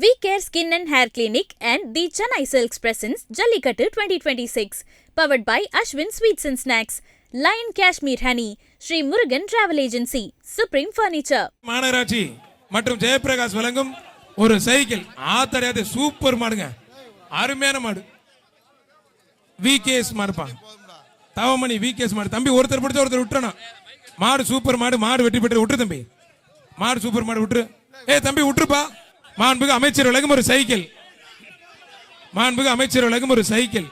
We Care Skin and Hair Clinic and the Chennai Silks presents Jallikattu 2026. Powered by Ashwin Sweets and Snacks, Lion Cashmere Honey, Sri Murugan Travel Agency, Supreme Furniture. மாநகராட்சி மற்றும் ஜெயபிரகாஷ் வழங்கும் ஒரு cycle ஆத்தடையாத super மாடுங்க, அருமையான மாடு. VKS மாடுப்பா, Thavamani VKS மாடு. தம்பி ஒருத்தர் பிடிச்ச ஒருத்தர் விட்டுறணும். மாடு சூப்பர் மாடு, மாடு வெற்றி பெற்று விட்டுரு தம்பி. மாடு சூப்பர் மாடு விட்டுரு. தம்பி விட்டுருப்பா. மாண்புமிகு அமைச்சர் வழங்கும் ஒரு சைக்கிள், மாண்புமிகு அமைச்சர் வழங்கும் ஒரு சைக்கிள்.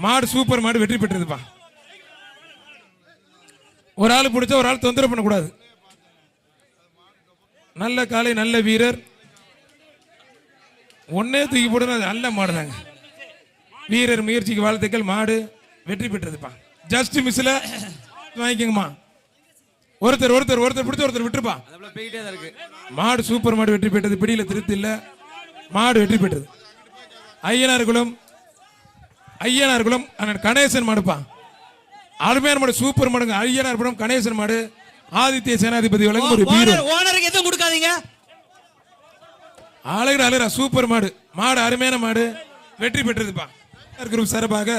மாடு சூப்பர் மாடு வெற்றி பெற்றதுப்பா. ஒரு ஆள் பிடிச்சா ஒரு ஆள் தொந்தரவு பண்ணக்கூடாது. நல்ல காலை, நல்ல வீரர். ஒன்னே தூக்கி போடுறது நல்ல மாடு தாங்க. வீரர் முயற்சிக்கு வாழ்த்துக்கள். மாடு வெற்றி பெற்றதுப்பா. ஜஸ்ட் மிஸ்ல வாங்கிக்கங்கம்மா. ஒருத்தர் ஒருத்தர் ஒருத்தர் பிடிச்ச ஒருத்தர் விட்டுருப்பா. மாடு சூப்பர் மாடு வெற்றி பெற்றது. பிடியில திருத்தி இல்ல, மாடு வெற்றி பெற்றது. ஐயனார்குளம் அண்ணன் கணேசன் மாடுப்பா, அருமையான மாடு, சூப்பர் மாடுங்க. ஐயனார்குளம் கணேசன் மாடு. ஆதித்ய சேனாதிபதி வழங்கும் ஒரு ஓனருக்கு எதுவும் கொடுக்காதீங்க. அழகா சூப்பர் மாடு, மாடு அருமையான மாடு வெற்றி பெற்றதுப்பா. குரூப் சார்பாக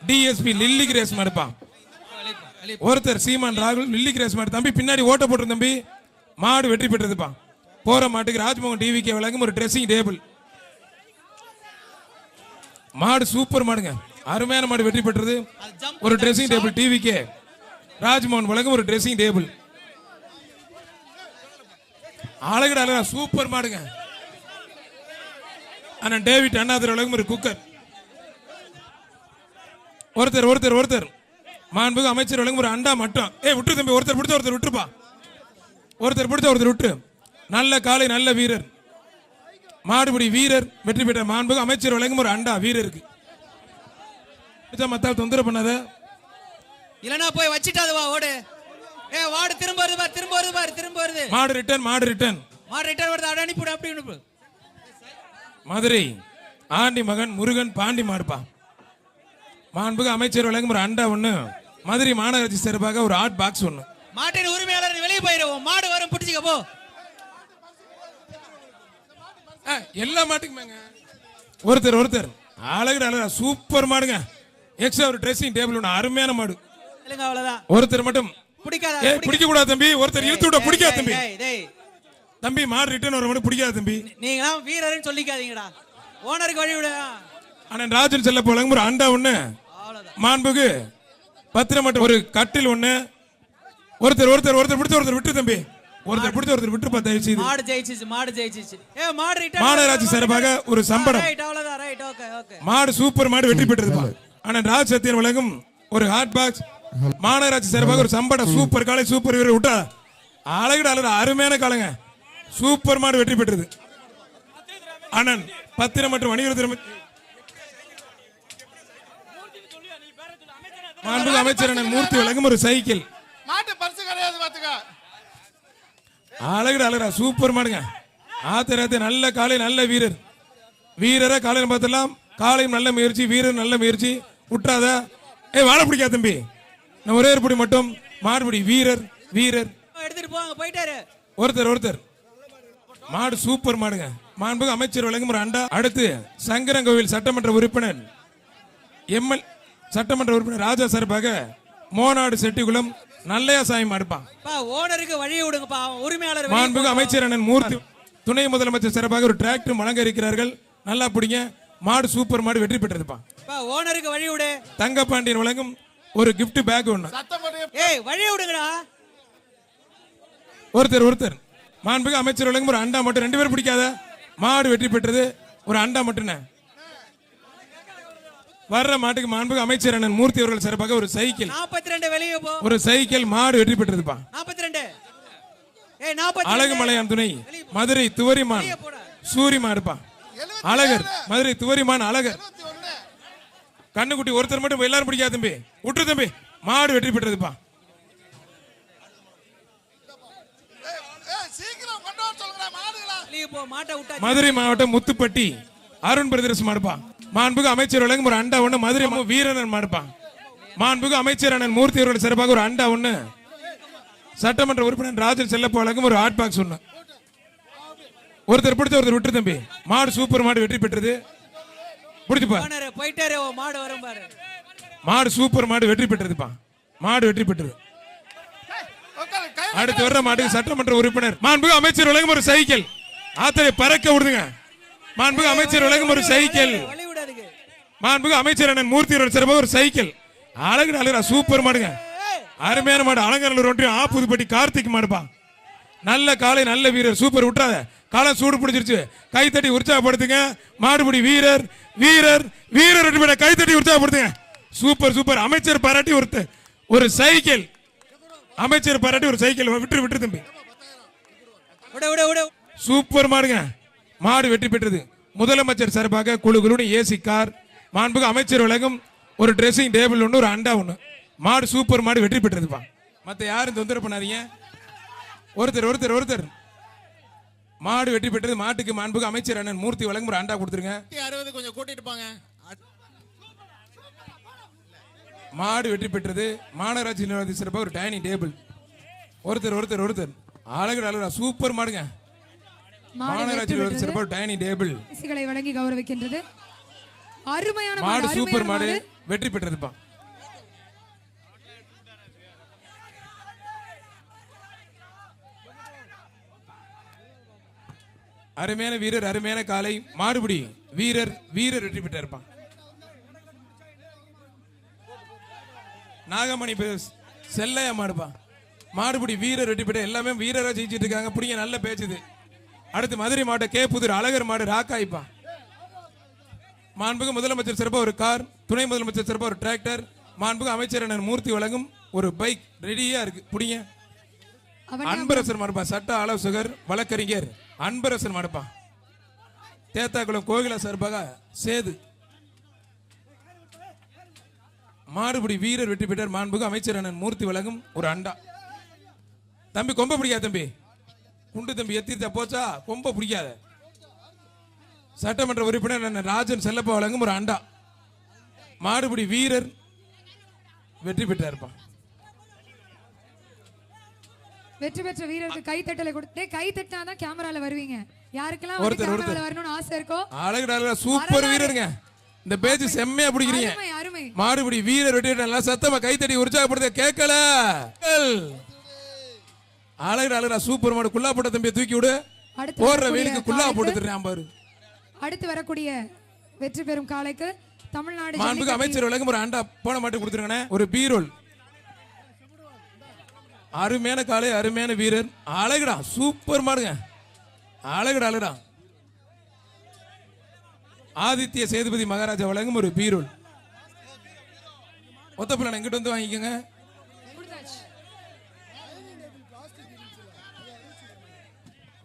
டிஎஸ்பி லில்லி கிரேஸ் மாடுப்பா. ஒருத்தர் சீமான் ராகுல் லில்லி கிரேஸ் மாடு. தம்பி பின்னாடி ஓட்ட போட்டு தம்பி. மாடு வெற்றி பெற்றதுப்பா. போற மாட்டுக்கு ராஜ்மோகன் டிவிக்கு வழங்கும் ஒரு ட்ரெஸ்ஸிங் டேபிள். மாடு சூப்பர் மாடுங்க, அருமையான மாடு வெற்றி பெற்றது. ஒரு ட்ரெஸ்ஸிங் டேபிள் டிவிக்கு ராஜ்மோகன் வழங்கும் ஒரு ட்ரெஸ்ஸிங் டேபிள். அழகா சூப்பர் மாடுங்க. அண்ணன் டேவிட் அண்ணாதுரை வழங்கும் ஒரு குக்கர். ஒருத்தர் ஒருத்தர் ஒருத்தர் மாண்புமிகு அமைச்சர் வழங்கும் ஒரு அண்டா மட்டும். விட்டு தம்பி. ஒருத்தர் பிடிச்ச ஒருத்தர் விட்டுருப்பா. ஒருத்தர் பிடிச்ச ஒருத்தர் விட்டு. நல்ல காலை, நல்ல வீரர். மாடுபிடி வீரர் வெற்றி பெற்ற. மாண்புமிகு அமைச்சர் வழங்கும் ஒரு அண்டா வீரருக்கு. மத்தால் தொந்தரவு பண்ணாத. இல்லனா போய் வச்சிட்டாது வா. ஓடு. வாடு திரும்ப வருது பாரு, திரும்ப வருது பாரு, திரும்ப வருது. மாடு ரிட்டர்ன், மாடு ரிட்டர்ன், மாடு ரிட்டர்ன் வருது. அட அனுப்பிடு, அப்படி அனுப்பு. மதுரை ஆண்டி மகன் முருகன் பாண்டி மாடுப்பா. மாண்புமிகு அமைச்சர் வழங்கும் ஒரு அண்டா ஒண்ணு. மதுரை மாநகராட்சி சார்பாக ஒரு ஹாட் பாக்ஸ் ஒண்ணு. மாட்டின் உரிமையாளர் வெளியே போயிடுவோம். மாடு வரும், பிடிச்சிக்க போ. எல்லா மாட்டுக்குமேங்க. ஒருத்தர் ஒருத்தர் அழகா சூப்பர் மாடுங்க. எக்ஸ்ட்ரா ஒரு ட்ரெஸ்ஸிங் டேபிள் ஒண்ணு, அருமையான மாடு. இல்லங்க அவ்வளவுதான். ஒருத்தர் மட்டும் பிடிக்காத. பிடிக்க கூடாது தம்பி. ஒருத்தர் இழுத்து விட பிடிக்காத தம்பி. தம்பி மாடு ரிட்டர்ன் வர மட்டும் பிடிக்காத தம்பி. நீங்க வீரர்னு சொல்லிக்காதீங்கடா. ஓனருக்கு வழி விடு. அண்ணன் ராஜன் செல்ல போலங்க ஒரு அண்டா ஒண்ணு. மாண்புமிகு பத்திரம் மட்டும் ஒரு கட்டில் ஒண்ணு. ஒருத்தர் ஒருத்தர் ஒருத்தர் பிடிச்ச ஒருத்தர் விட்டு தம்பி. ஒருத்தர் பிடிச்ச ஒருத்தர் விட்டு பார்த்தா செய்து. மாடு ஜெயிச்சிச்சு, மாடு ஜெயிச்சிச்சு. மாடு ரிட்டர்ன். மாநகராட்சி சார்பாக ஒரு சம்படம். ரைட், அவ்வளவுதான். Right, okay okay. மாடு சூப்பர் மாடு வெற்றி பெற்றது. அண்ணன் ராஜ் சத்தியன் வழங்கும் ஒரு ஹாட் பாக்ஸ். மாநகராட்சி சார்பாக ஒரு சம்படம். சூப்பர் காலை, சூப்பர் வீரர் விட்டா. அழகா அருமையான காலங்க. சூப்பர் மாடு வெற்றி பெற்றது. அண்ணன் பத்திரம் மற்றும் வணிகத்துறை மாண்புமிகு அமைச்சர் அண்ணன் மூர்த்தி வழங்கும் ஒரு சைக்கிள். அழகா சூப்பர் மாடுங்க. ஆத்திரத்தை நல்ல காலை, நல்ல வீரர். வீரரை காலையில் பார்த்தலாம். காலையும் நல்ல முயற்சி, வீரர் நல்ல முயற்சி. விட்டாத. வாழை பிடிக்காத தம்பி. நம்ம ஒரே ஒரு பிடி மட்டும். மாடுபிடி வீரர் வீரர் எடுத்துட்டு போங்க, போயிட்டாரு. ஒருத்தர் ஒருத்தர். மாடு சூப்பர் மாடுங்க. மாண்புமிகு அமைச்சர் வழங்கும் ஒரு அண்டா. அடுத்து சங்கரங்கோவில் சட்டமன்ற உறுப்பினர் எம்எல் சட்டமன்ற உறுப்பினர் ராஜா சார்பாக மோனாடு செட்டிகுளம் நல்லையா சாமி மாடுப்பான். ஓனருக்கு வழி விடுங்கப்பா. உரிமையாளர் மாண்புமிகு அமைச்சர் அண்ணன் மூர்த்தி துணை முதலமைச்சர் சார்பாக ஒரு டிராக்டர் வழங்க இருக்கிறார்கள். நல்லா பிடிங்க. மாடு சூப்பர் மாடு வெற்றி பெற்றதுப்பா. ஓனருக்கு வழி விடு. தங்கப்பாண்டியன் வழங்கும் ஒரு கிஃப்ட் பேக் ஒண்ணு. வழி விடுங்கடா. ஒருத்தர் ஒருத்தர். மாண்புமிகு அமைச்சர் வழங்கும் ஒரு அண்டா மட்டும். 2 பேரும் பிடிக்காத. மாடு வெற்றி பெற்றது. ஒரு அண்டா மட்டும். வர்ற மாட்டுக்கு மாண்புமிகு அமைச்சர் அண்ணன் மூர்த்தி அவர்கள் சார்பாக ஒரு சைக்கிள். 42 வெளியே போ. ஒரு சைக்கிள். மாடு வெற்றி பெற்றதுப்பா. 42. அழகுமலையான் துணை மதுரை துவரிமான் சூரிமா இருப்பா. அழகர் மதுரை துவரிமான் அழகர். கண்ணுக்குட்டி ஒருத்தர் மட்டும். எல்லாரும் பிடிக்காத தம்பி. விட்டு தம்பி. மாடு வெற்றி பெற்றதுப்பா. மதுரை மாவட்டம் முத்துப்பட்டி அருண் பிரதர்ஸ் மாடுப்பா. மாண்புமிகு அமைச்சர் வழங்கும் ஒரு அண்டா ஒண்ணு. மதுரை வீரன் மாடுப்பா. மாண்புமிகு அமைச்சர் அண்ணன் மூர்த்தி அவர்கள் சிறப்பாக ஒரு அண்டா ஒண்ணு. சட்டமன்ற உறுப்பினர் ராஜன் செல்லப்பா வழங்கும் ஒரு ஹாட் பாக்ஸ் ஒண்ணு. ஒருத்தர் பிடிச்ச ஒருத்தர் விட்டு தம்பி. மாடு சூப்பர் மாடு வெற்றி பெற்றது. பிடிச்சுப்பா. போயிட்டாரு. மாடு வரும் பாரு. மாடு சூப்பர் மாடு வெற்றி பெற்றதுப்பா. மாடு வெற்றி பெற்றது. அடுத்து வர்ற மாட்டுக்கு சட்டமன்ற உறுப்பினர் மாண்புமிகு அமைச்சர் வழங்கும் ஒரு சைக்கிள். ஆத்தரை பறக்க விடுதுங்க. மாண்புமிகு அமைச்சர் வழங்கும் ஒரு சைக்கிள். மாண்புமிகு அமைச்சர் அண்ணன் மூர்த்தி சிறப்பாக ஒரு சைக்கிள். அழகு அழகா சூப்பர் மாடுங்க. அருமையான மாடு. அலங்காநல்லூர் ஒன்றியம் ஆப்புதுப்பட்டி கார்த்திக் மாடுப்பா. நல்ல காலை நல்ல வீரர். சூப்பர் விட்டுறாத. காலம் சூடு பிடிச்சிருச்சு. கைத்தட்டி உற்சாகப்படுத்துங்க. மாடுபிடி வீரர் வீரர் வீரர் கைத்தட்டி உற்சாகப்படுத்துங்க. Super super. அமைச்சர் பாராட்டி ஒரு சைக்கிள். அமைச்சர் பாராட்டி ஒரு சைக்கிள். விட்டு விட்டு தம்பி. சூப்பர் மாடுங்க. மாடு வெற்றி பெற்றது. முதலமைச்சர் சார்பாக குழு ஏசி கார். மாண்புமிகு அமைச்சர் வழங்கும் ஒரு ட்ரெஸ்ஸிங் டேபிள் ஒன்று, ஒரு அண்டா ஒன்று. மாடு சூப்பர் மாடு வெற்றி பெற்றதுப்பா. மற்ற யாரும் தொந்தரவு பண்ணாதீங்க. ஒருத்தர் ஒருத்தர் ஒருத்தர். மாடு வெற்றி பெற்றது. மாட்டுக்கு மாண்புமிகு அமைச்சர் அண்ணன் மூர்த்தி வழங்கும் ஒரு அண்டா கொடுத்துருங்க. 60 கொஞ்சம் கூட்டிட்டு போங்க. மாடு வெற்றி பெற்றது. மாநகராட்சி நிர்வாகத்தின் சிறப்பாக ஒரு டைனிங் டேபிள். ஒருத்தர் ஒருத்தர் ஒருத்தர். அழகு அழகா சூப்பர் மாடுங்க. மாநகராட்சி நிர்வாகத்தின் சிறப்பாக ஒரு டைனிங் டேபிள் வழங்கி கௌரவிக்கின்றது. அருமையான மாடு சூப்பர் மாடு வெற்றி பெற்றதுப்பா. அருமையான வீரர் அருமையான காலை. மாடுபிடி வீரர் வீரர் வெற்றி பெற்றிருப்பான். நாகமணி செல்லையா மாடுப்பா. மாடுபிடி வீரர் வெற்றி பெற்ற. எல்லாமே வீரரா ஜெயிச்சிட்டு இருக்காங்க. பிடிங்க நல்ல பேச்சுது. அடுத்து மதுரை மாவட்டம் கேப்புதூர் அழகர் மாடு ராக்காய்ப்பா. மாண்புமிகு முதலமைச்சர் சிறப்பாக ஒரு கார். துணை முதலமைச்சர் சிறப்பாக ஒரு டிராக்டர். மாண்புமிகு அமைச்சர் அண்ணன் மூர்த்தி வழங்கும் ஒரு பைக் ரெடியா இருக்கு. பிடிங்க. அன்பரசர் மாடுப்பா. சட்ட ஆலோசகர் வழக்கறிஞர் அன்பரசர் மாடுப்பா. தேத்தாக்குளம் கோகிலா சார்பாக சேது. மாடுபிடி வீரர் வெற்றி பெற்றார். மாண்புமிகு அமைச்சர் அண்ணன் மூர்த்தி வழங்கும் ஒரு அண்டா. தம்பி கொம்ப பிடிக்காத தம்பி. குண்டு தம்பி எத்திருத்தா போச்சா. கொம்ப பிடிக்காத. சட்டமன்ற உறுப்பினர் அண்ணன் ராஜன் செல்லப்பா வழங்கும் ஒரு அண்டா. மாடுபிடி வீரர் வெற்றி பெற்றார்ப்பா. வெற்றி பெற்ற வீரருக்கு கை தட்டலை கொடுத்து கை தட்டினாதான் கேமரால வருவீங்க. யாருக்கெல்லாம் ஒருத்தர் கேமரால வரணும்னு ஆசை இருக்கோ அழகு சூப்பர் வீரருங்க. இந்த பேஜ் செம்மையா பிடிக்கிறீங்க. மாடுபிடி வீரர் வெற்றி பெற்றார். சத்தமா கை தட்டி உற்சாகப்படுத்த கேட்கல. அழகு அழகா சூப்பர் மாடு. குல்லா போட்ட தம்பியை தூக்கி விடு. போடுற வெயிலுக்கு குல்லா போட்டுறேன் பாரு. அடுத்து வரக்கூடிய வெற்றி பெறும் காலைக்கு தமிழ்நாடு மாண்புமிகு அமைச்சர் வழங்கும் ஒரு அண்டா போன மாட்டு கொடுத்துருங்க. ஒரு பீரோல். அருமையான காலை அருமையான வீரர். அழகுடா சூப்பர் மாடுங்க. அழகுடா அழகுடா. ஆதித்ய சேதுபதி மகாராஜா வழங்கும் ஒரு பீரோல். ஒத்தப்பிள்ளை எங்கிட்ட வந்து வாங்கிக்கோங்க.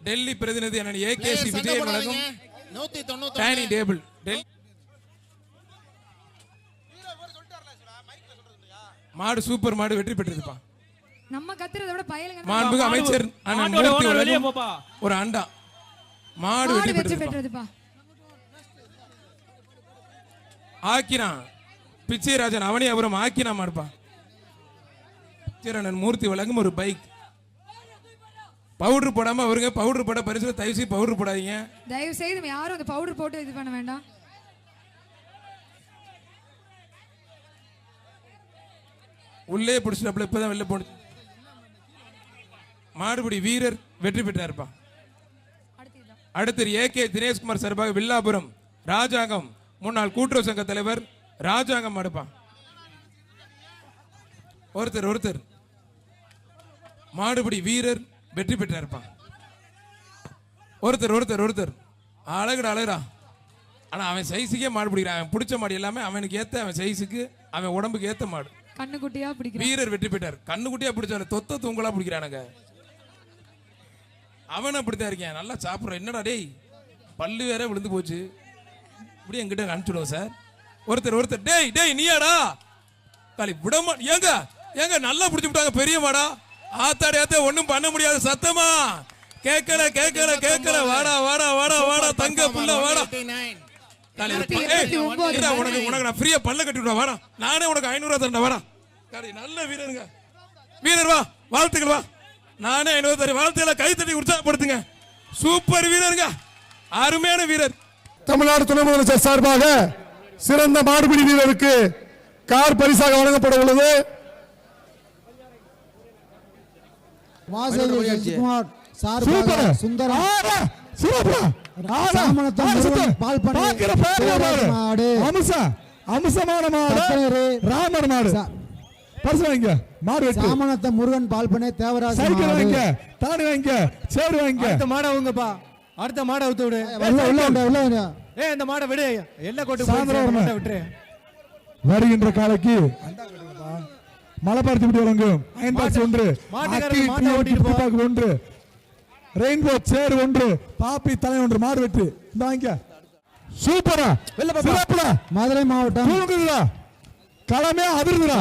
டெல்லி பிரதிநிதி அண்ணன் ஏகேசி விஜயன் வழங்கும் டைனிங் டேபிள். மாடு சூப்பர் மாடு வெற்றி பெற்றதுப்பா. நம்ம கத்துறத விட பயலுங்க. மாண்புமிகு அமைச்சர் அண்ணன் மூர்த்தி வழங்கும் ஒரு அண்டா. மாடு வெற்றி பெற்றதுப்பா. ஆக்கினா பிச்சைராஜன் அவனியாபுரம் ஆக்கினா மாடுப்பா. அண்ணன் மூர்த்தி வழங்கும் ஒரு பைக். பவுடர் போடாம அவருங்க. பவுடர் போட பரிசு தயவு செய்து பவுடர் போடாதீங்க. தயவு செய்து யாரும் அந்த பவுடர் போட்டு இது பண்ண வேண்டாம். உள்ளே பிடிச்சிட்டப்பல இப்பதான் வெளில போடு. மாடுபிடி வீரர் வெற்றி பெற்றார்ப்பா. அடுத்து ஏகே தினேஷ்குமார் சார்பாக வில்லாபுரம் ராஜாங்கம் முன்னாள் கூட்டுறவு சங்க தலைவர் ராஜாங்கம் மாடுப்பா. ஒருத்தர் ஒருத்தர். மாடுபிடி வீரர் வெற்றி பெற்றார்ப்பா. ஒருத்தர் ஒருத்தர் ஒருத்தர். அழகுடா அழகுடா. ஆனா அவன் சைஸுக்கே மாடு பிடிக்கிறான். அவன் பிடிச்ச மாடு எல்லாமே அவனுக்கு ஏத்த, அவன் சைஸுக்கு அவன் உடம்புக்கு ஏத்த மாடு. கண்ணுக்குட்டியா பிடிக்கிறான். வீரர் வெற்றி பெற்றார். கண்ணுக்குட்டியா பிடிச்சாரு. தொத்த தூங்கலா பிடிக்கிறானுங்க. அவன் அப்படித்தான் இருக்கேன். நல்லா சாப்பிட்றான். என்னடா டேய் பல்லு வேற விழுந்து போச்சு. இப்படி என்கிட்ட அனுப்பிச்சுடுவோம் சார். ஒருத்தர் ஒருத்தர். டேய் டேய் நீயாடா காலி விடமா. ஏங்க ஏங்க நல்லா பிடிச்சி விட்டாங்க பெரிய மாடா. ஆத்தாடி ஆத்தா ஒன்னும் பண்ண முடியாது. சத்தமா கேட்கல கேட்கல கேட்கல. வாடா வாடா வாடா வாடா தங்க புள்ள வாடா. உனக்கு நான் ஃப்ரீயா பல்ல கட்டி விடுவா. வாடா நானே உனக்கு 500 தரேன். வாடா நல்ல வீரருங்க. வீரர் வா வாழ்த்துக்கள் வா. நானே 500 தரேன். வாழ்த்துக்களை கை தட்டி உற்சாகப்படுத்துங்க. சூப்பர் வீரருங்க, அருமையான வீரர். தமிழ்நாடு துணை முதலமைச்சர் சார்பாக சிறந்த மாடுபிடி வீரருக்கு கார் பரிசாக வழங்கப்பட உள்ளது. வாசகுமார் சார்பாக சுந்தரம் அம்சமான மாடு ராமர் மாடு பரிசு வாங்க. மாடு சாமனத்த முருகன் பால்பனை தேவராஜ் சைக்கிள் வாங்க, தாடி வாங்க, சேடு வாங்க. அடுத்த மாடை உங்கப்பா, அடுத்த மாடை அவுத்து விடு. இந்த மாடை விடு, எல்லா கோட்டு விட்டுரு. வருகின்ற காலைக்கு மலபாரத்தி விட்டு வழங்கும் அயன் பாக்ஸ் ஒன்று, ஒன்று, ரெயின்போ சேர் ஒன்று, பாப்பி தலை ஒன்று, மாடு வெற்றி. இந்த வாங்க. சூப்பரா சிறப்புடா. மதுரை மாவட்டம் தூங்குதுடா, களமே அதிர்ந்துடா.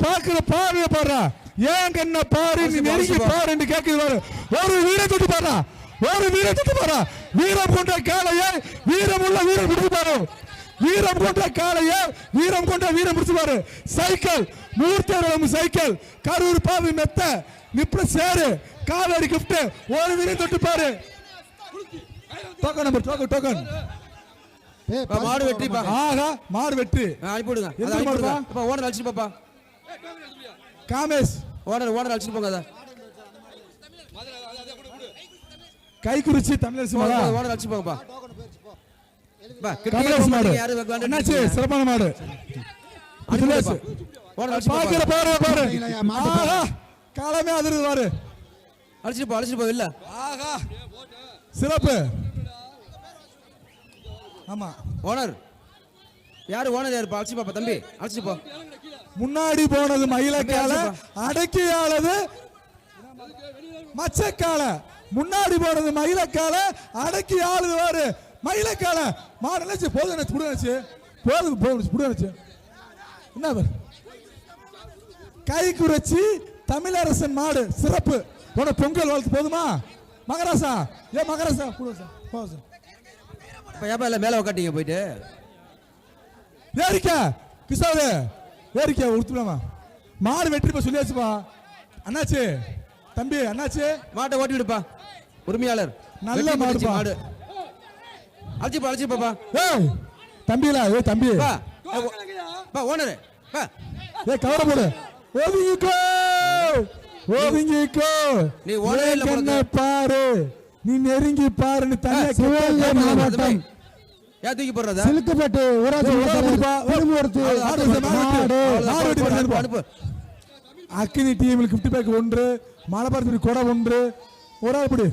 பாக்குற பார்வைய பாடுறா. ஏன் கண்ண பாரு, நீ நெருங்கி பாரு என்று கேட்குது பாரு. ஒரு வீரை தொட்டு பாடுறா, ஒரு வீரை தொட்டு பாடுறா. வீரம் கொண்ட காலையை வீரம் உள்ள வீரம் பிடிச்சு பாரு. வீரம் கொண்ட காலையை வீரம் கொண்ட வீரம் பிடிச்சு பாரு. சைக்கிள் மூர்த்தம் சைக்கிள் கரூர் பாவி மெத்த நிப்ள சேரு காவேரி கிஃப்ட். ஒரு வீரை தொட்டு பாரு. Token number token. மாடு வெற்றி. ஆஹா, மாடு வெற்றி. அனுப்பி விடுங்க. ஓனர் அழைச்சிட்டு பாப்பா. காமேஷ் ஓனர் அழைச்சிட்டு போங்க. கைக்குறிச்சி தமிழரசு மாடு. ஓனர் அழைச்சிட்டு போங்கப்பா. தமிழரசு மாடு என்னாச்சு? சிறப்பான மாடு. பாக்குற பாரு பாரு. ஆஹா, காலமே அதிர்ந்து பாரு. அழைச்சிட்டு போ இல்ல. ஆஹா, சிறப்பு. ஆமா, ஓனர் யாரு? ஓனர் யாரு? அழைச்சி பாப்பா தம்பி, அழைச்சிட்டு போ. முன்னாடி போனது மயிலக்கால, அடக்கியாளது மச்சக்கால. முன்னாடி போனது மயிலக்கால, அடக்கி ஆளுது வாரு மயிலக்கால. மாடு நினைச்சு போதும், நினைச்சு புடுச்சு, போதும் புடுச்சு. என்ன கை குறைச்சி தமிழரசன் மாடு சிறப்பு. உன பொங்கல் வாழ்த்து போதுமா மகராசா? ஏ மகராசா போதும். மேல உட்காட்டீங்க போயிட்டு ஏரிக்கா கிஷோரு ஏரிக்கா உடுத்துலாமா? மாடு வெற்றி சொல்லியாச்சுப்பா. அண்ணாச்சு தம்பி, அண்ணாச்சு மாட்டை ஓட்டி விடுப்பா. உரிமையாளர் நல்ல மாடு. மாடு அழைச்சி பாப்பா. ஏய் தம்பிலா, ஏ தம்பி ஓனர் ஏ கவர போடு. ஓதிங்கோ நீ ஓனரே இல்ல என்ன பாரு, நீ நெருங்கி பாருன்னு தனியா மாவட்டம் ஏன் தூக்கி போடுறதா? சிலுக்குப்பட்டு அக்கினி டீமில் கிஃப்ட் பேக் ஒன்று, மலபாரத்தில் கொடை ஒன்று. ஒரு ஆள்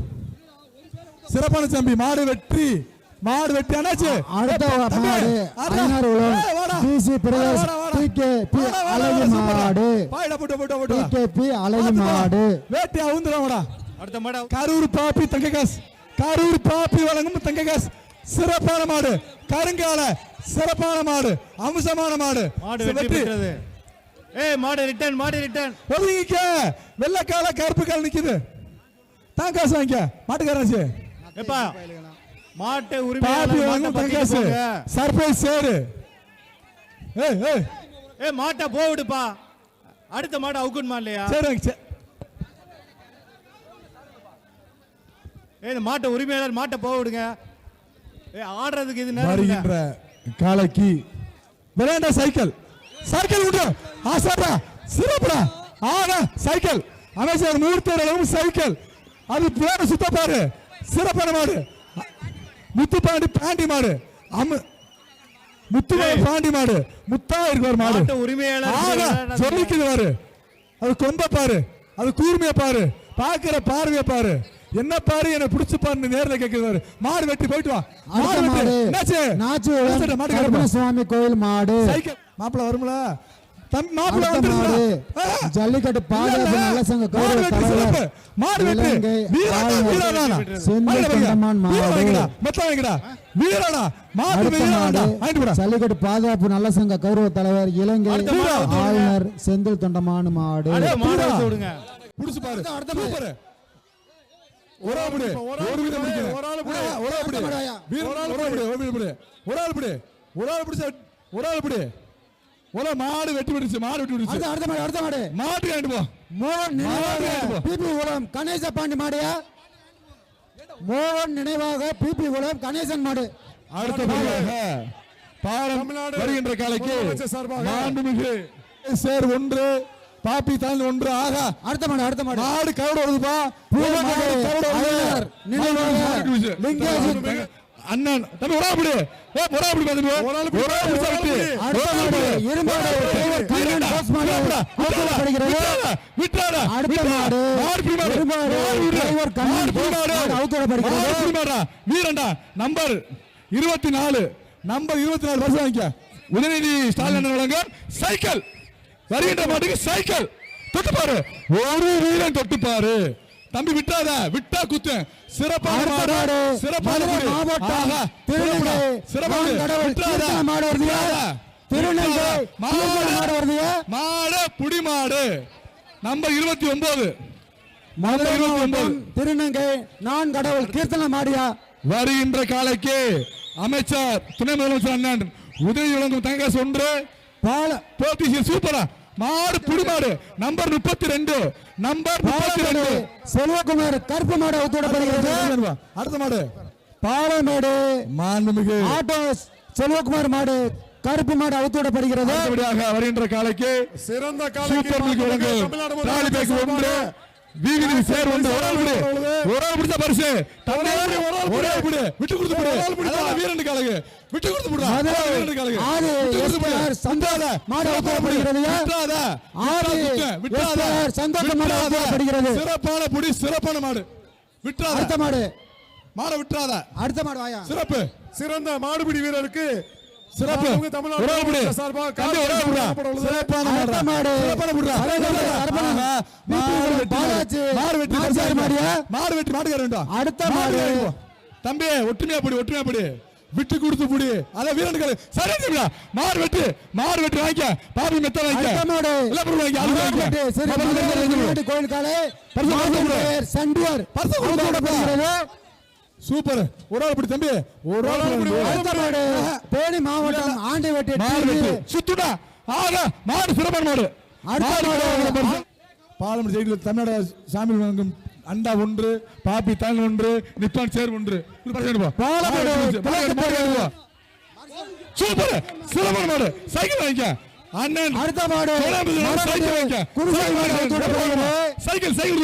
சிறப்பான தம்பி. மாடு வெற்றி, மாடு வெற்றி. அண்ணாச்சு அடுத்த மாடு பிசி பிரதேஷ் டிகேபி அழகு மாடு. டிகேபி அழகு மாடு வேட்டி அவுந்துறாங்கடா. அடுத்த மாடு கரூர் பாப்பி தங்ககாஸ், கரூர் பாப்பி வழங்கும் தங்ககாஸ். சிறப்பான மாடு, கருங்கால சிறப்பான மாடு, அம்சமான மாடு. மாடு வெற்றி பெற்றது. மாடு ரிட்டர்ன். ஒதுங்கிக்க. வெள்ளக்கால கருப்பு கால் நிக்குது. தான் காசு வாங்கிக்க. மாட்டுக்காரன் எப்பா மாட்டை பாப்பி உரிமையாளர் வழங்கும் தங்ககாஸ் சர்ப்ரைஸ் சேரு. மாட்டை போவிடுப்பா. அடுத்த மாடு அவுக்குமா இல்லையா? சரி, இந்த மாட்டை உரிமையாளர் மாட்டை போக விடுங்க. ஆடுறதுக்கு இது வருகின்ற காலைக்கு விளையாண்ட சைக்கிள் உண்டு. ஆசாடா சிறப்புடா. ஆனா சைக்கிள் அமைச்சர் மூர்த்தரும் சைக்கிள் அது பேர சுத்த பாரு. சிறப்பான மாடு. முத்துப்பாண்டி பாண்டி மாடு. முத்துப்பாண்டி பாண்டி மாடு. முத்தா இருக்கிற மாடு. உரிமையாளர் சொல்லிக்குது பாரு. அது கொம்ப பாரு, அது கூர்மைய பாரு, பாக்குற பார்வைய பாரு. என்ன பாரு, என்ன பிடிச்சு பாரு, நேர்ல கேக்குறாரு. மாடு வெட்டி போயிட்டு வா. சுவாமி கோயில் மாடு. சைக்கிள் மாப்பிள்ள வரும்ல. ஜல்லிக்கட்டு பாதுகாப்பு நல்ல சங்க கௌரவ தலைவர் மாடு வெட்டி ஜல்லிக்கட்டு பாதுகாப்பு நல்ல சங்க கௌரவ தலைவர் இலங்கை ஆளுநர் செந்தில் தொண்டமான் மாடு. மாடு வெட்டி விடுச்சு. அடுத்த மாடு கணேச பாண்டி மாடியா மோகன் நினைவாக பிபி குளம் கணேசன் மாடு. அடுத்தபடியாக பாரம் வருகின்ற காலைக்கு மாண்புமிகு சேர் 1 பாப்பி தாண்டி 1 ஆகா. அடுத்த மாடு மாடு கவுட வருதுப்பா. அண்ணன் தம்பி ஒரு ஆள் வீரண்டா நம்பர் 24 பரிசு வாங்கிக்க. உதயநிதி ஸ்டாலின் வழங்க சைக்கிள் வருகின்ற மாட்டுக்கு சைக்கிள். தொட்டு பாரு, ஒரு வீரன் தொட்டு பாரு தம்பி, விட்டாத விட்டா குத்து. சிறப்பான மாடு, சிறப்பான மாவட்டம் மாடு புடி மாடு நம்பர் 29 திருநங்கை நான் கடவுள் கீர்த்தன மாடியா. வருகின்ற காலைக்கு அமைச்சர் துணை முதலமைச்சர் அண்ணன் உதவி வழங்கும் தங்கஸ் 1 பால போட்டி சூப்பரா மாடு புடி மாடு நம்பர் 32 செல்வகுமார் கருப்பு மாடு அவுத்தோடப்படுகிறது. அடுத்த மாடு பாலமேடு மாண்புமிகு ஆட்டோ செல்வகுமார் மாடு கருப்பு மாடு அவுத்தோடப்படுகிறது. வருகின்ற காலைக்கு சிறந்த சூப்பர் மிகு வழங்கும் தாலி பேக் 1 வீதினி சேர் 1 ஒரு ஆள் பிடிச்ச பரிசு ஒரே பிடி விட்டு கொடுத்து போடு. அதான் வீரன் காலைக்கு விட்டு கொடுத்து போடு. வீரன் காலைக்கு ஆதி எஸ்ஆர் சந்தோஷ மாடு அவுத்தோடப்படுகிறது. விட்டாத ஆதி எஸ்ஆர் சந்தோஷ மாடு அவுத்தோடப்படுகிறது. சிறப்பான புடி, சிறப்பான மாடு. விட்டாத அடுத்த மாடு மாட விட்டாத. அடுத்த மாடு வாயா. சிறப்பு சிறந்த மாடுபிடி வீரருக்கு சிறப்பு தமிழ்நாடு சார்பாக சிறப்பான மாடு. மாடு வெட்டி மாட்டுக்கார வேண்டாம். அடுத்த மாடு தம்பி ஒற்றுமையா படி விட்டு கொடுத்து புடி. அத வீரனுக்கு சரி தம்பியா. மாடு வெட்டி வாங்கிக்க. பாபி மெத்த வாங்கிக்க. எல்லாம் பொருள் வாங்கிக்க. கோயில் காலை சண்டியார் சூப்பர். ஒரு ஆள் படி தம்பி, ஒரு ஆள் தேனி மாவட்டம் ஆண்டிவட்டி சுத்துடா. ஆக மாடு சிறப்பான மாடு. பாலமடி சைடில் தமிழ்நாடு சாமி வழங்கும் அண்டா 1 பாப்பி தாள் 1 நிப்பான் சேர் 1 சூப்பர் சிறப்பான மாடு. சைக்கிள் வாங்கிக்க அண்ணன். அடுத்த மாடு சைக்கிள் சைக்கிள்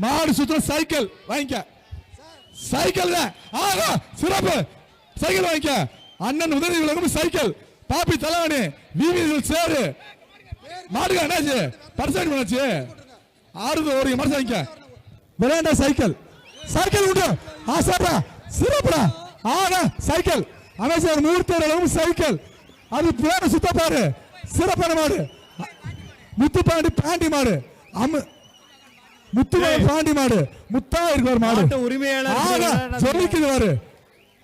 மாடு சுத்துற சைக்கிள் வாங்கிக்க. சைக்கிள் ஆகா சிறப்பு. சைக்கிள் வாங்கிக்க அண்ணன் உதவி விளங்கும் சைக்கிள். பாப்பி தலைவனி வீதியில் சேரு மாடுக என்னாச்சு பர்சன்ட் பண்ணாச்சு. ஆறுது ஒரு மரசு வாங்கிக்க. விளையாண்ட சைக்கிள் உண்டு. ஆசாடா சிறப்புடா. ஆனா சைக்கிள் அமைச்சர் மூர்த்தி சைக்கிள். அது பேர சுத்த பாரு. சிறப்பான மாடு. முத்துப்பாண்டி பாண்டி மாடு. பாண்டி மாடு முத்தா இருக்கிற மாடு. உரிமையாளர் சொல்லிக்குது பாரு.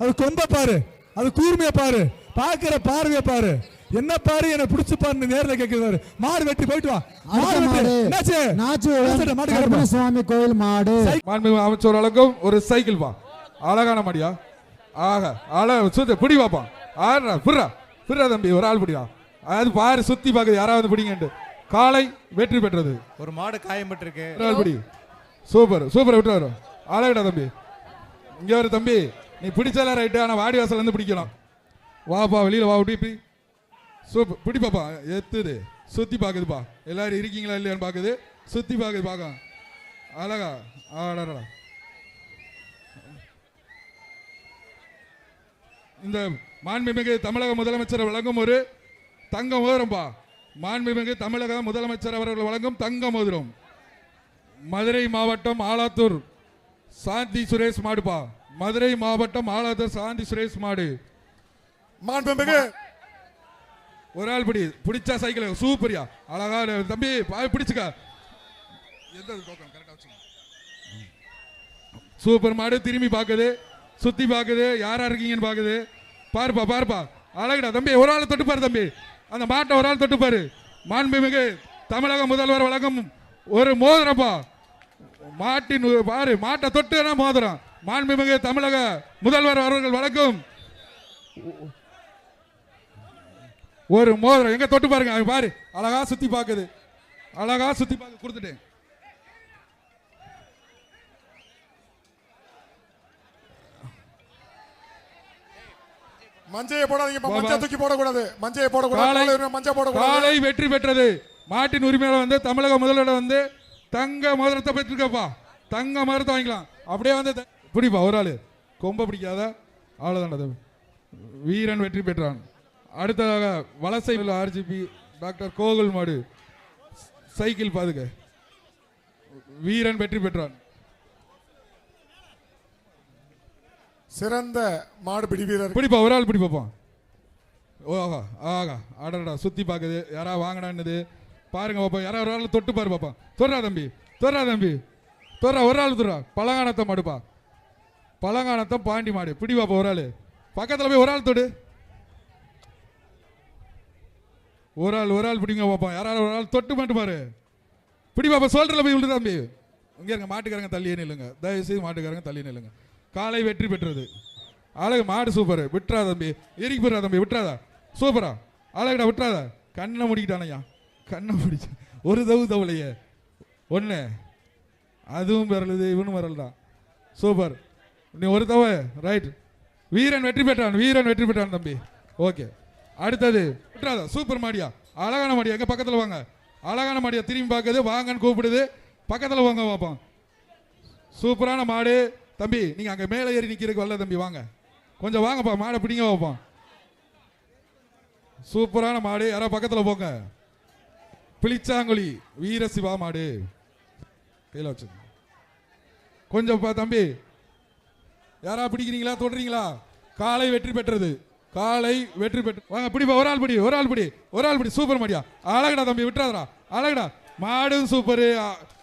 அது கொம்ப பாரு, அது கூர்மைய பாரு, பாக்குற பார்வைய பாரு. என்ன பாரு என்ன பிடிச்சு பாரு நேரில் கேட்கிறாரு. மாடு வெட்டி போயிட்டு வா. சுவாமி கோயில் மாடு. அமைச்சர் அளவுக்கும் ஒரு சைக்கிள் பா. அழகான மாடியா. ஆக சுத்த பிடி பாப்பா. ஆடுறா புர்றா தம்பி ஒரு ஆள் பிடிவா. அது பாரு சுத்தி பாக்குது யாராவது பிடிங்கன்ட்டு. காலை வெற்றி பெற்றது. ஒரு மாடு காயம்பட்டிருக்கு. பிடி சூப்பர் விட்டு வரும். அழகடா தம்பி. இங்க ஒரு தம்பி நீ பிடிச்சால ரைட்டு. ஆனா வாடி வாசல் இருந்து பிடிக்கலாம். வாப்பா வெளியில வா. இப்படி சூப்பர் பிடி பாப்பா. எத்துது சுத்தி பாக்குதுப்பா. எல்லாரும் இருக்கீங்களா இல்லையான்னு பாக்குது. சுத்தி பாக்குது பாக்க அழகா. ஆடா இந்த மாண்புமிகு தமிழக முதலமைச்சர் வழங்கும் ஒரு தங்க மோதிரம்பா. மாண்புமிகு தமிழக முதலமைச்சர் அவர்கள் வழங்கும் தங்க மோதிரம். மதுரை மாவட்டம் ஆலாத்தூர் சாந்தி சுரேஷ் மாடுப்பா. மதுரை மாவட்டம் ஆலாத்தூர் சாந்தி சுரேஷ் மாடு. மாண்புமிகு ஒரு ஆள் பிடிச்சா சைக்கிள் சூப்பரியா. அழகா தம்பி பிடிச்சுக்க. சூப்பர் மாடு. திரும்பி பாக்குது, சுத்தி பாக்குது, யாரா இருக்கீங்கன்னு பாக்குது. பாருப்பா அழகுடா தம்பி. ஒரு ஆள் தொட்டு பாரு தம்பி. அந்த மாட்டை ஒரு ஆள் தொட்டு பாரு. மாண்புமிகு தமிழக முதல்வர் வழங்கும் ஒரு மோதிரப்பா. மாட்டின் பாரு மாட்டை தொட்டு மோதிரம். மாண்புமிகு தமிழக முதல்வர் அவர்கள் வழங்கும் ஒரு மோதிரம். எங்க தொட்டு பாருங்க பாரு. அழகா சுத்தி பாக்குது. அழகா சுத்தி பார்க்க கொடுத்துட்டேன். மஞ்சையை போடாதீங்க, மஞ்சை தூக்கி போடக்கூடாது, மஞ்சையை போடக்கூடாது, மஞ்சை போடக்கூடாது. காலை வெற்றி பெற்றது. மாட்டின் உரிமையாளர் வந்து தமிழக முதல்வர் வந்து தங்க மோதிரத்தை பெற்றிருக்கப்பா. தங்க மோதிரத்தை வாங்கிக்கலாம். அப்படியே வந்து பிடிப்பா ஒரு ஆளு கொம்ப பிடிக்காத அவ்வளவுதான். வீரன் வெற்றி பெற்றான். அடுத்ததாக வலசை ஆர்ஜிபி டாக்டர் கோகுல் மாடு சைக்கிள் பாதுக வீரன் வெற்றி பெற்றான். சிறந்த மாடுபிடி வீரர் பிடிப்பா ஒரு ஆள் பிடிப்பாப்பா. ஓஹா ஆகா ஆடா சுத்தி பார்க்குது. யாரா வாங்கினான்னு பாருங்க பாப்பா. யாரா ஒரு ஆள் தொட்டு பாரு பாப்பா. தொடுறா தம்பி, தொடுறா தம்பி, தொடுறா ஒரு ஆள் தொடுறா. பழங்கானத்தை மாடுப்பா, பழங்கானத்தம் பாண்டி மாடு. பிடி பாப்பா ஒரு ஆள். பக்கத்தில் போய் ஒரு ஆள் தொடு. ஒரு ஆள் பிடிங்க பாப்பா. யாராவது ஒரு ஆள் தொட்டு மட்டும் பாரு. பிடி பாப்பா. சோல்டரில் போய் விழுது தம்பி. இங்கே இருங்க மாட்டுக்காரங்க தள்ளியே நில்லுங்க. தயவுசெய்து மாட்டுக்காரங்க தள்ளி நில்லுங்க. காலை வெற்றி பெற்றது. அழகு மாடு சூப்பர். விட்டுறா தம்பி, எரிக்கு போடுறா தம்பி, விட்டுறாதா. சூப்பரா அழகுடா, விட்டுறாதா. கண்ணை முடிக்கிட்டானையா, கண்ணை முடிச்சு ஒரு தவுலையே ஒன்று. அதுவும் விரலுது, இவனும் விரல்தான். சூப்பர். நீ ஒரு தவ ரைட். வீரன் வெற்றி பெற்றான். வீரன் வெற்றி பெற்றான் தம்பி. ஓகே. அடுத்தது விட்டுறாதா. சூப்பர் மாடியா, அழகான மாடியா. எங்க பக்கத்தில் வாங்க. அழகான மாடியா. திரும்பி பார்க்குது, வாங்கன்னு கூப்பிடுது. பக்கத்தில் வாங்க பார்ப்போம். சூப்பரான மாடு தம்பி. நீங்க அங்க மேலே ஏறி நிக்கிறதுக்கு வரல தம்பி. வாங்க கொஞ்சம் வாங்கப்பா. மாடை பிடிங்க வைப்போம். சூப்பரான மாடு. யாராவது பக்கத்தில் போங்க. பிளிச்சாங்குழி வீரசிவா மாடு கையில் வச்சு கொஞ்சம் தம்பி. யாரா பிடிக்கிறீங்களா, தொடுறீங்களா? காலை வெற்றி பெற்றது. காலை வெற்றி பெற்று வாங்க. பிடிப்பா ஒரு ஆள் பிடி, ஒரு ஆள் பிடி, ஒரு ஆள் பிடி. சூப்பர் மாடியா, அழகடா தம்பி. விட்டுறாதரா. அழகடா மாடும் சூப்பரு,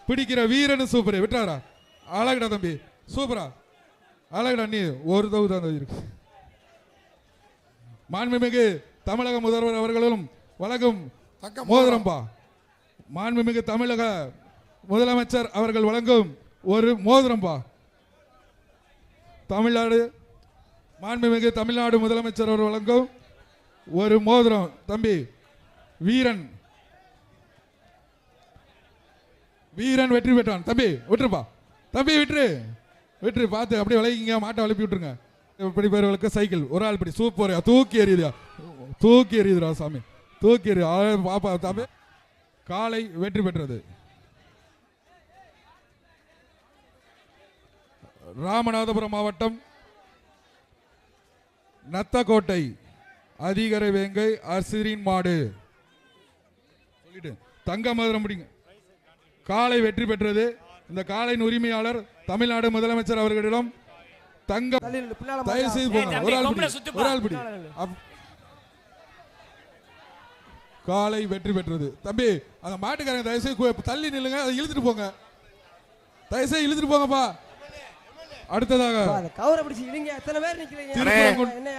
பிடிக்கிற வீரனும் சூப்பரு. விட்டுறாதரா. அழகடா தம்பி, சூப்பரா அழகடா. நீ ஒரு தவு தான் இருக்கு. மாண்புமிகு தமிழக முதல்வர் அவர்களும் வழங்கும் மோதிரம்பா. மாண்புமிகு தமிழக முதலமைச்சர் அவர்கள் வழங்கும் ஒரு மோதிரம்பா. தமிழ்நாடு மாண்புமிகு தமிழ்நாடு முதலமைச்சர் அவர் வழங்கும் ஒரு மோதிரம் தம்பி. வீரன் வீரன் வெற்றி பெற்றான் தம்பி. விட்டுருப்பா தம்பி, விட்டுரு விட்டுரு. பார்த்து அப்படியே விளையிங்க. மாட்டை வளப்பி விட்டுருங்க. இப்படி பேர்களுக்கு சைக்கிள் ஒரு ஆள் படி. சூப்பர். தூக்கி எறியுதா, தூக்கி எறியுதுரா சாமி, தூக்கி எறிய பாப்பா தம்பி. காலை வெற்றி பெற்றது. ராமநாதபுரம் மாவட்டம் நத்தக்கோட்டை அதிகரை வேங்கை அர்சிரின் மாடு சொல்லிட்டு தங்க மதுரம் முடிங்க. காலை வெற்றி பெற்றது. இந்த காலையின் உரிமையாளர் தமிழ்நாடு முதலமைச்சர் அவர்களிடம் தங்கம். தயவு செய்து போங்க. ஒரு ஆள் பிடி, ஒரு ஆள் பிடி. காலை வெற்றி பெற்றது தம்பி. அந்த மாட்டுக்காரங்க தயவு செய்து தள்ளி நில்லுங்க. அதை இழுத்துட்டு போங்க. தயவு செய்து இழுத்துட்டு போங்கப்பா. அடுத்ததாக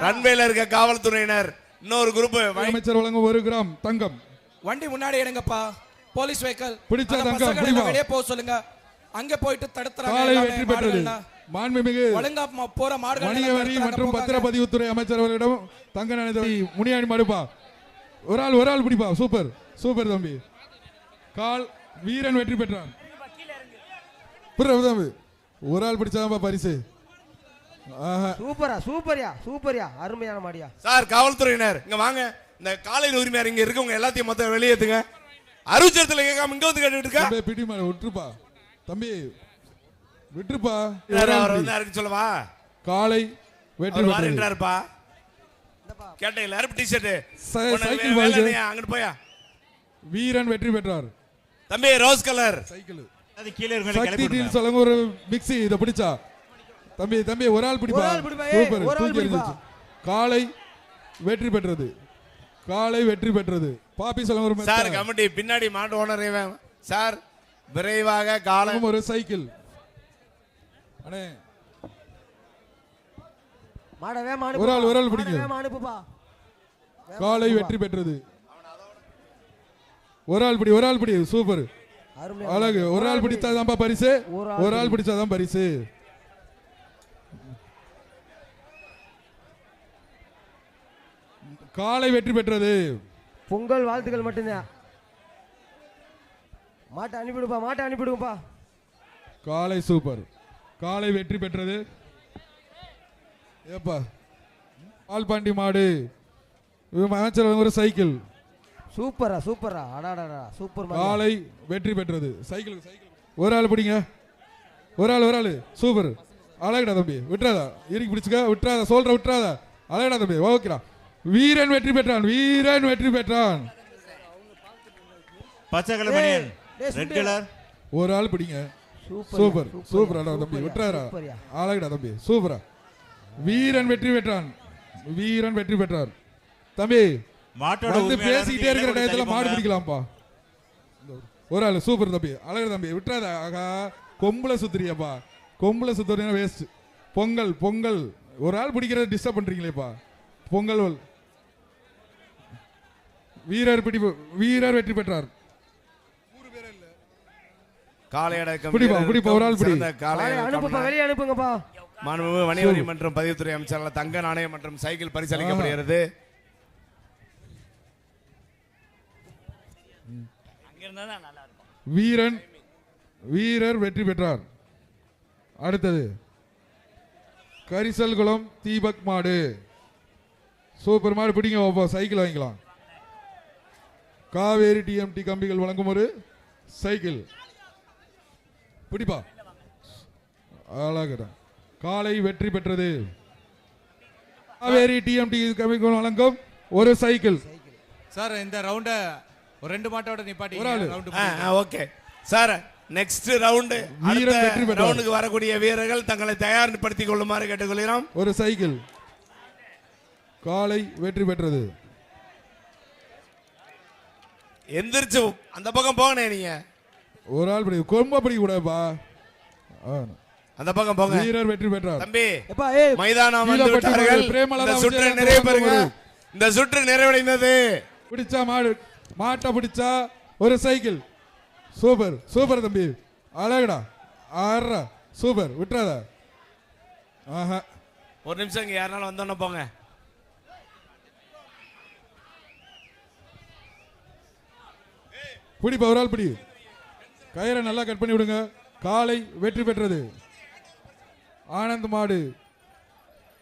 ரன்வேல இருக்க காவல்துறையினர் இன்னொரு குரூப். அமைச்சர் வழங்கும் 1 கிராம் தங்கம். வண்டி முன்னாடி எடுங்கப்பா. போலீஸ் வெஹிக்கிள் பிடிச்ச தங்கம் வெளியே போக சொல்லுங்க. அங்க போயிட்டு தடுத்துறாங்க. காலை வெற்றி பெற்றது. மாண்புமிகு ஒழுங்கா போற மாடுகள் வணிக வரி மற்றும் பத்திரப்பதிவுத்துறை அமைச்சர் அவர்களிடம் தங்க நாணயத்தை முனியாடி மாடுப்பா. ஒரு ஆள் பிடிப்பா. சூப்பர் சூப்பர் தம்பி. கால் வீரன் வெற்றி பெற்றான். ஒரு ஆள் பிடிச்சாதான் பரிசு. சூப்பரா சூப்பரியா சூப்பரியா அருமையான மாடியா. சார் காவல்துறையினர் இங்க வாங்க. இந்த காலையில் உரிமையார் இங்க இருக்கவங்க எல்லாத்தையும் மொத்தம் வெளியேத்துங்க. அறிவுச்சரத்துல கேட்காம இங்க வந்து கேட்டுட்டு இருக்கா. பிடி மாடு விட்டுருப்பா தம்பி, விட்டுருப்பா. அவர் வந்து அறிக்கை சொல்லவா. காலை வெற்றி பெற்றாருப்பா. கேட்டீங்களா டி-ஷர்ட் சைக்கிள் வாங்க. அங்க போயா. வீரன் வெற்றி பெற்றார் தம்பி. ரோஸ் கலர் சைக்கிள் அது கீழ இருக்க சக்தி டீல் சொல்லுங்க. ஒரு மிக்ஸி இத பிடிச்சா தம்பி. தம்பி ஒரு ஆள் பிடிப்பா. சூப்பர். தூக்கி எறிஞ்சிச்சு. காலை வெற்றி பெற்றது. காலை வெற்றி பெற்றது. பாப்பி சொல்லுங்க. ஒரு சார் கமிட்டி பின்னாடி மாட்டு ஓனர் இவன் சார். விரைவாக காலை ஒரு சைக்கிள் அண்ணே. ஒரு ஆள் பிடிங்க. காலை வெற்றி பெற்றது. ஒரு ஆள் பிடி. சூப்பர் அழகு. ஒரு ஆள் பிடிச்சாதான் பரிசு. ஒரு ஆள் பிடிச்சாதான் பரிசு. காலை வெற்றி பெற்றது. பொங்கல் வாழ்த்துக்கள் மட்டும்தான். மாட்டை அனுப்பிடுங்கப்பா. காளை சூப்பர். காளை வெற்றி பெற்றது. ஏப்பா பால்பாண்டி மாடு ஒரு சைக்கிள். சூப்பரா அடாடா சூப்பர். காளை வெற்றி பெற்றது. சைக்கிள் ஒரு ஆள் பிடிங்க. ஒரு ஆள் சூப்பர். அழகடா தம்பி, விட்டுறாதா, இறுக்கி பிடிச்சுக்க, விட்டுறாதா, சொல்ற விட்டுறாதா, அழகடா தம்பி, ஓகேடா. வீரன் வெற்றி பெற்றான். பச்சை கலர் பனியன், ரெட் கலர். ஒரு ஆள் பிடிங்க. சூப்பர் தம்பி, விட்டுறாரா, அழகடா தம்பி, சூப்பரா. வீரன் வெற்றி பெற்றார். தம்பி வந்து பேசிக்கிட்டே இருக்கிற டயத்துல மாடு பிடிக்கலாம்ப்பா. ஒரு ஆள் சூப்பர் தம்பி, அழகடா தம்பி, விட்டுறாதா. ஆகா கொம்புல சுத்துறியாப்பா, கொம்புல சுத்துறீங்க வேஸ்ட். பொங்கல் ஒரு ஆள் பிடிக்கிறத டிஸ்டர்ப் பண்றீங்களேப்பா. பொங்கல் வீரர் வெற்றி பெற்றார். பிடிப்பா ஒரு ஆள் பிடி. வெளியே அனுப்புங்கப்பா. மாண்புமிகு வணிகவரி மற்றும் பதிவுத்துறை அமைச்சரால் தங்க நாணயம் மற்றும் சைக்கிள் பரிசளிக்கப்படுகிறது. வீரர் வெற்றி பெற்றார். அடுத்தது கரிசல்குளம் தீபக் மாடு. சூப்பர் மாடு, பிடிங்க, சைக்கிள் வாங்கிக்கலாம். காவேரி டிஎம்டி கம்பிகள் வழங்கும் ஒரு சைக்கிள். பிடிப்பா, அழகடா. காளை வெற்றி பெற்றது. காவேரி டிஎம்டி கம்பிகள் வழங்கும் ஒரு சைக்கிள். சார் இந்த ரவுண்ட ஒரு 2 மாட்டோட நிப்பாட்டி. ஓகே சார், நெக்ஸ்ட் ரவுண்ட் ரவுண்டுக்கு வரக்கூடிய வீரர்கள் தங்களை தயார்படுத்திக் கொள்ளுமாறு கேட்டுக்கொள்கிறோம். ஒரு சைக்கிள். காளை வெற்றி பெற்றது. எந்திரிச்சு அந்த பக்கம் போகணே, நீங்க ஒரு ஆள் பிடி, கொம்ப பிடிக்க கூடாதுப்பா, அந்த பக்கம் போங்க. வீரர் வெற்றி பெற்றார். தம்பி மைதானம் வந்து விட்டார்கள். இந்த சுற்று நிறைவு பெறுங்க. இந்த சுற்று நிறைவடைந்தது. பிடிச்சா மாட்டை பிடிச்சா ஒரு சைக்கிள். சூப்பர் தம்பி, அழகடா, ஆறா, சூப்பர், விட்டுறாத. ஆஹா, ஒரு நிமிஷம் இங்க யாருனாலும் வந்தோன்னு போங்க. பிடிப்பா ஒரு ஆள் பிடி. கயிறை நல்லா கட் பண்ணி விடுங்க. காளை வெற்றி பெற்றது. ஆனந்த் மாடு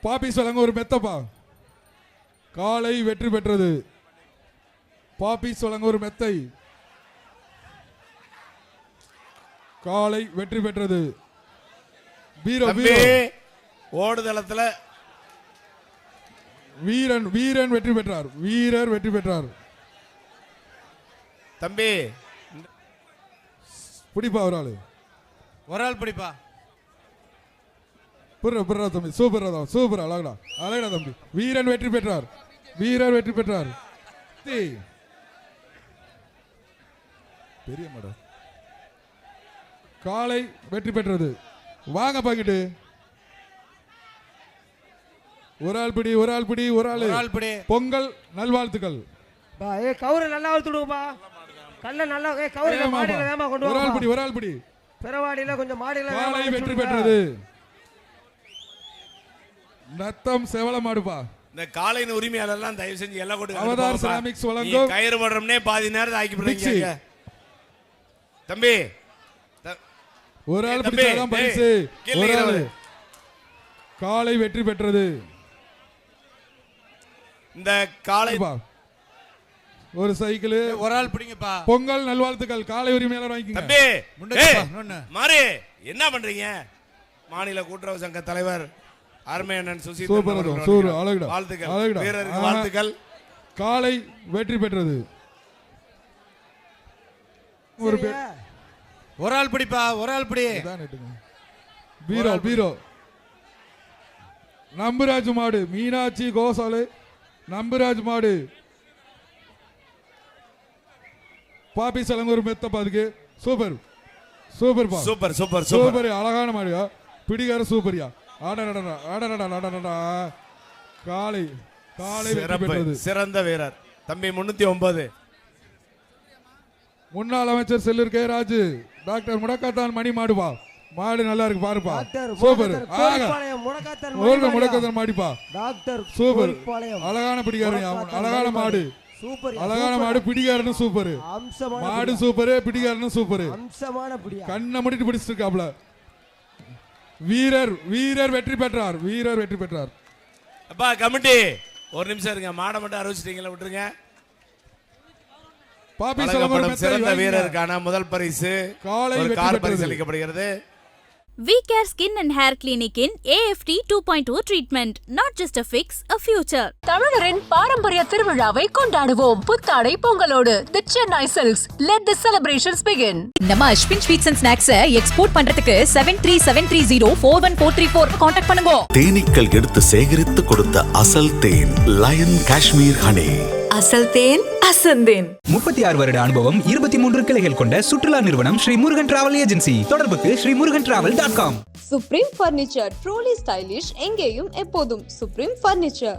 பாப்பீஸ் வழங்க ஒரு மெத்தப்பா. காளை வெற்றி பெற்றது. பாப்பீஸ் வழங்க ஒரு மெத்தை. காளை வெற்றி பெற்றது. ஓடுதளத்துல வீரன் வெற்றி பெற்றார். வீரர் வெற்றி பெற்றார். தம்பி பிடிப்பா ஒரு ஆள் பிடிப்பா. புர்ரா தம்பி, சூப்பர் அழகடா தம்பி. வீரன் வெற்றி பெற்றார். பெரிய மாடு. காளை வெற்றி பெற்றது. வாங்க பாக்கிட்டு. ஒரு ஆள் பிடி. பொங்கல் நல்வாழ்த்துக்கள். கவுரை நல்லா வளர்த்துடுங்கப்பா. கல்ல நல்லா கவுரை மாடியில வேமா கொண்டு வா. ஒரு ஆள் பிடி. பெரவாடியில கொஞ்சம் மாடியில காளை வெற்றி பெற்றது. நத்தம் செவல மாடுப்பா. இந்த காளையின் உரிமையாளர் எல்லாம் தயவு செஞ்சு எல்லாம் கொண்டு அவதார் செராமிக்ஸ் வழங்கும் கயிறு படுறோம்னே பாதி நேரத்தை ஆக்கி போடுறீங்க. தம்பி ஒரு ஆள் பிடிச்சாதான் பரிசு. ஒரு ஆள். காளை வெற்றி பெற்றது. இந்த காளை ஒரு சைக்கிள். ஒரு ஆள் பிடிங்கப்பா. பொங்கல் நல்வாழ்த்துக்கள். காளை உரிமையாளர் வாங்கிக்கங்க. தம்பி மாறி என்ன பண்றீங்க? மாநில கூட்டுறவு சங்க தலைவர் அருமையண்ணன் வாழ்த்துக்கள். காளை வெற்றி பெற்றது. ஒரு ஆள் பிடிப்பா. ஒரு ஆள் பிடி. பீரோ நம்புராஜ் மாடு. மீனாட்சி கோசாலை நம்புராஜ் மாடு. பாப்பி சலங்க ஒரு மெத்தப்பா. அதுக்கு சூப்பர் அழகான மாடியா. பிடிக்கார சூப்பரியா. காளை சிறந்த வீரர். தம்பி 309 முன்னாள் அமைச்சர் செல்லூர் கே ராஜு. டாக்டர் முடக்காத்தான் மணி மாடுபா. மாடு நல்லா இருக்கு பாருப்பா. சூப்பர் முடக்காத்தான் மாடிப்பா. சூப்பர் அழகான பிடிக்காரு. அழகான மாடு. சூப்பர் அழகான மாடு, பிடிகாரனும் சூப்பர். அம்சமான மாடு சூப்பர், பிடிகாரனும் சூப்பர். அம்சமான பிடியா. கண்ணை முடிட்டு பிடிச்சிருக்காப்ல. வீரர் வீரர் வெற்றி பெற்றார். வீரர் வெற்றி பெற்றார். அப்பா கமிட்டி ஒரு நிமிஷம் இருங்க. மாடை மட்டும் அறிவிச்சிட்டீங்களா? விட்டுருங்க. பாப்பி வழங்கப்படும் சிறந்த வீரருக்கான முதல் பரிசு ஒரு கார் பரிசு அளிக்கப்படுகிறது. We Care Skin and Hair Clinic in AFT 2.0 treatment. Not just a fix, a future. தமிழரின் பாரம்பரிய திருவிழாவை கொண்டாடுவோம் புத்தாடை பொங்கலோடு. The Chennai Silks. Let the celebrations begin. நம்ம Ashwin sweets and snacks export பண்றதுக்கு 7373041434 கான்டாக்ட் பண்ணுங்க. தேனீக்கள் எடுத்து சேகரித்து கொடுத்த அசல் தேன் லயன் காஷ்மீர் ஹனி. அசல் தேன் அசந்தேன். 36 வருட அனுபவம், 23 கிளைகள் கொண்ட சுற்றுலா நிறுவனம் ஸ்ரீ முருகன் டிராவல் ஏஜென்சி. தொடர்புக்கு SreeMuruganTravel.com. Supreme furniture, truly stylish, எங்கேயும் எப்போதும் சுப்ரீம் பர்னிச்சர்.